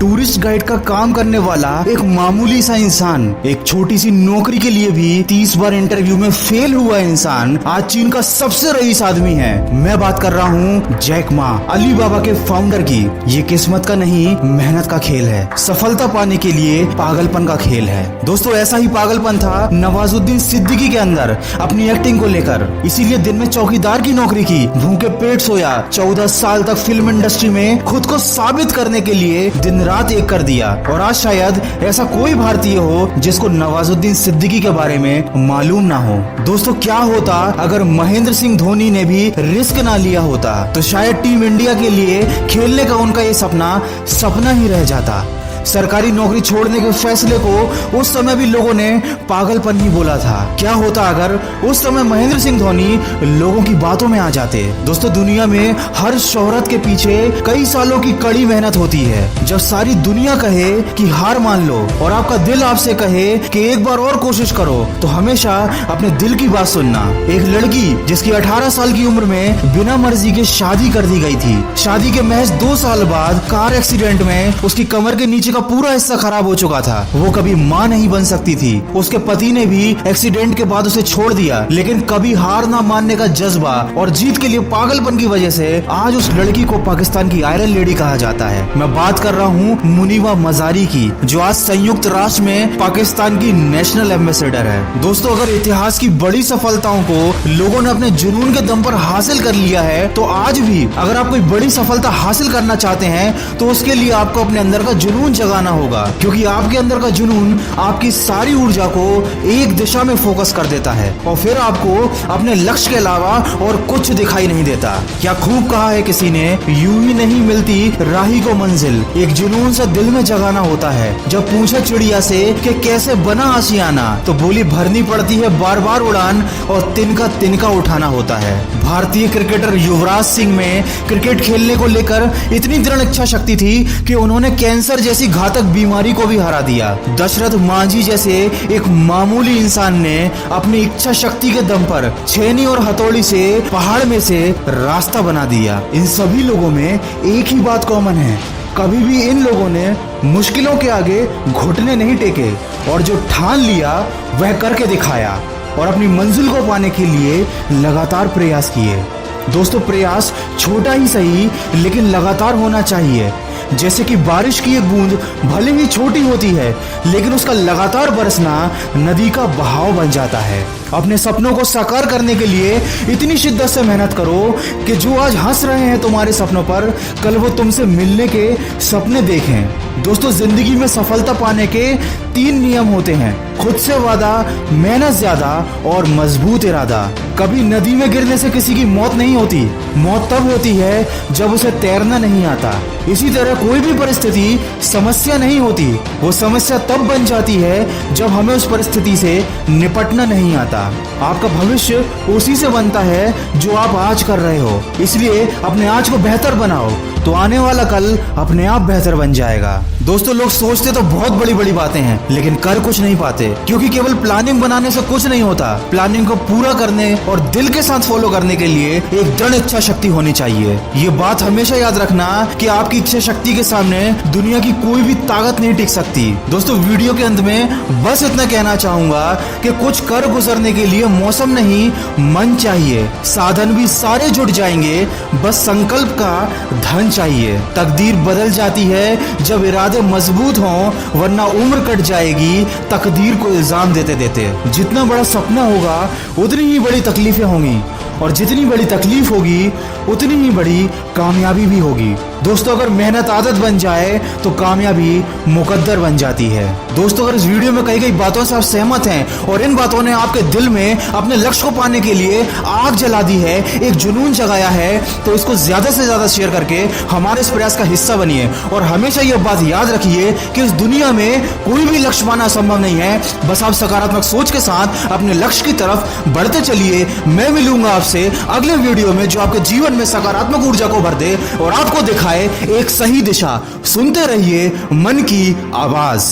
Tourist guide का काम करने वाला एक मामूली सा इंसान, एक छोटी सी नौकरी के लिए भी 30 बार इंटरव्यू में फेल हुआ इंसान आज चीन का सबसे रईस आदमी है। मैं बात कर रहा हूँ जैक मा, अली बाबा के फाउंडर की। ये किस्मत का नहीं, मेहनत का खेल है। सफलता पाने के लिए पागलपन का खेल है। दोस्तों, ऐसा ही पागलपन था नवाजुद्दीन सिद्दीकी के अंदर अपनी एक्टिंग को लेकर। इसीलिए दिन में चौकीदार की नौकरी की, भूखे पेट सोया, 14 साल तक फिल्म इंडस्ट्री में खुद को साबित करने के लिए दिन रात एक कर दिया। और आज शायद ऐसा कोई भारतीय हो जिसको नवाजुद्दीन सिद्दीकी के बारे में मालूम ना हो। दोस्तों, क्या होता अगर महेंद्र सिंह धोनी ने भी रिस्क ना लिया होता, तो शायद टीम इंडिया के लिए खेलने का उनका ये सपना ही रह जाता। सरकारी नौकरी छोड़ने के फैसले को उस समय भी लोगों ने पागलपन ही बोला था। क्या होता अगर उस समय महेंद्र सिंह धोनी लोगों की बातों में आ जाते। दोस्तों, दुनिया में हर शोहरत के पीछे कई सालों की कड़ी मेहनत होती है। जब सारी दुनिया कहे कि हार मान लो और आपका दिल आपसे कहे कि एक बार और कोशिश करो, तो हमेशा अपने दिल की बात सुनना। एक लड़की जिसकी 18 साल की उम्र में बिना मर्जी के शादी कर दी गई थी। शादी के महज 2 साल बाद कार एक्सीडेंट में उसकी कमर के नीचे का पूरा हिस्सा खराब हो चुका था। वो कभी मां नहीं बन सकती थी। उसके पति ने भी एक्सीडेंट के बाद उसे छोड़ दिया, लेकिन कभी हार ना मानने का जज्बा और जीत के लिए पागलपन की वजह से आज उस लड़की को पाकिस्तान की आयरन लेडी कहा जाता है। मैं बात कर रहा हूँ मुनीवा मजारी की, जो आज संयुक्त राष्ट्र में पाकिस्तान की नेशनल एम्बेसडर है। दोस्तों, अगर इतिहास की बड़ी सफलताओं को लोगों ने अपने जुनून के दम पर हासिल कर लिया है, तो आज भी अगर आप कोई बड़ी सफलता हासिल करना चाहते हैं तो उसके लिए आपको अपने अंदर का जुनून जगाना होगा, क्योंकि आपके अंदर का जुनून आपकी सारी ऊर्जा को एक दिशा में फोकस कर देता है और फिर आपको अपने लक्ष्य के अलावा और कुछ दिखाई नहीं देता। क्या खूब कहा है किसी ने, यूं ही नहीं मिलती राही को मंजिल, एक जुनून से दिल में जगाना होता है। जब पूछा चिड़िया से कि कैसे बना आशियाना, तो बोली भरनी पड़ती है बार बार उड़ान और तिनका तिनका उठाना होता है। भारतीय क्रिकेटर युवराज सिंह में क्रिकेट खेलने को लेकर इतनी दृढ़ इच्छा शक्ति थी कि उन्होंने कैंसर जैसी घातक बीमारी को भी हरा दिया। दशरथ मांझी जैसे एक मामूली इंसान ने अपनी इच्छा शक्ति के दम पर छेनी और हथौड़ी से पहाड़ में से रास्ता बना दिया। इन सभी लोगों में एक ही बात कॉमन है, कभी भी इन लोगों ने मुश्किलों के आगे घुटने नहीं टेके और जो ठान लिया वह करके दिखाया और अपनी मंजिल को पाने के लिए लगातार प्रयास किए। दोस्तों, प्रयास छोटा ही सही लेकिन लगातार होना चाहिए। जैसे कि बारिश की एक बूंद भले ही छोटी होती है, लेकिन उसका लगातार बरसना नदी का बहाव बन जाता है। अपने सपनों को साकार करने के लिए इतनी शिद्दत से मेहनत करो कि जो आज हंस रहे हैं तुम्हारे सपनों पर, कल वो तुमसे मिलने के सपने देखें। दोस्तों, जिंदगी में सफलता पाने के 3 नियम होते हैं: खुद से वादा, मेहनत ज्यादा और मजबूत इरादा। कभी नदी में गिरने से किसी की मौत नहीं होती, मौत तब होती है जब उसे तैरना नहीं आता। इसी तरह कोई भी परिस्थिति समस्या नहीं होती, वो समस्या तब बन जाती है जब हमें उस परिस्थिति से निपटना नहीं आता। आपका भविष्य उसी से बनता है जो आप आज कर रहे हो। इसलिए अपने आज को बेहतर बनाओ, तो आने वाला कल अपने आप बेहतर बन जाएगा। दोस्तों, लोग सोचते तो बहुत बड़ी बड़ी बातें हैं, लेकिन कर कुछ नहीं पाते, क्योंकि केवल प्लानिंग बनाने से कुछ नहीं होता। प्लानिंग को पूरा करने और दिल के साथ फॉलो करने के लिए एक दृढ़ इच्छा शक्ति होनी चाहिए। ये बात हमेशा याद रखना कि आपकी इच्छा शक्ति के सामने दुनिया की कोई भी ताकत नहीं टिक सकती। दोस्तों, वीडियो के अंत में बस इतना कहना चाहूंगा कि कुछ कर गुजरने के लिए मौसम नहीं, मन चाहिए। साधन भी सारे जुट जाएंगे, बस संकल्प का धन चाहिए। तकदीर बदल जाती है जब इरादे मजबूत हों, वरना उम्र कट जाएगी तकदीर को इल्जाम देते देते। जितना बड़ा सपना होगा उतनी ही बड़ी तकलीफें होंगी, और जितनी बड़ी तकलीफ होगी उतनी ही बड़ी कामयाबी भी होगी। दोस्तों, अगर मेहनत आदत बन जाए तो कामयाबी मुकद्दर बन जाती है। दोस्तों, अगर इस वीडियो में कई बातों से आप सहमत हैं और इन बातों ने आपके दिल में अपने लक्ष्य को पाने के लिए आग जला दी है, एक जुनून जगाया है, तो इसको ज्यादा से ज्यादा शेयर करके हमारे इस प्रयास का हिस्सा बनिए। और हमेशा यह बात याद रखिए कि इस दुनिया में कोई भी लक्ष्य पाना असंभव नहीं है। बस आप सकारात्मक सोच के साथ अपने लक्ष्य की तरफ बढ़ते चलिए। मैं मिलूंगा आपसे अगले वीडियो में, जो आपके जीवन में सकारात्मक ऊर्जा को भर दे और आपको दिखाए एक सही दिशा। सुनते रहिए मन की आवाज।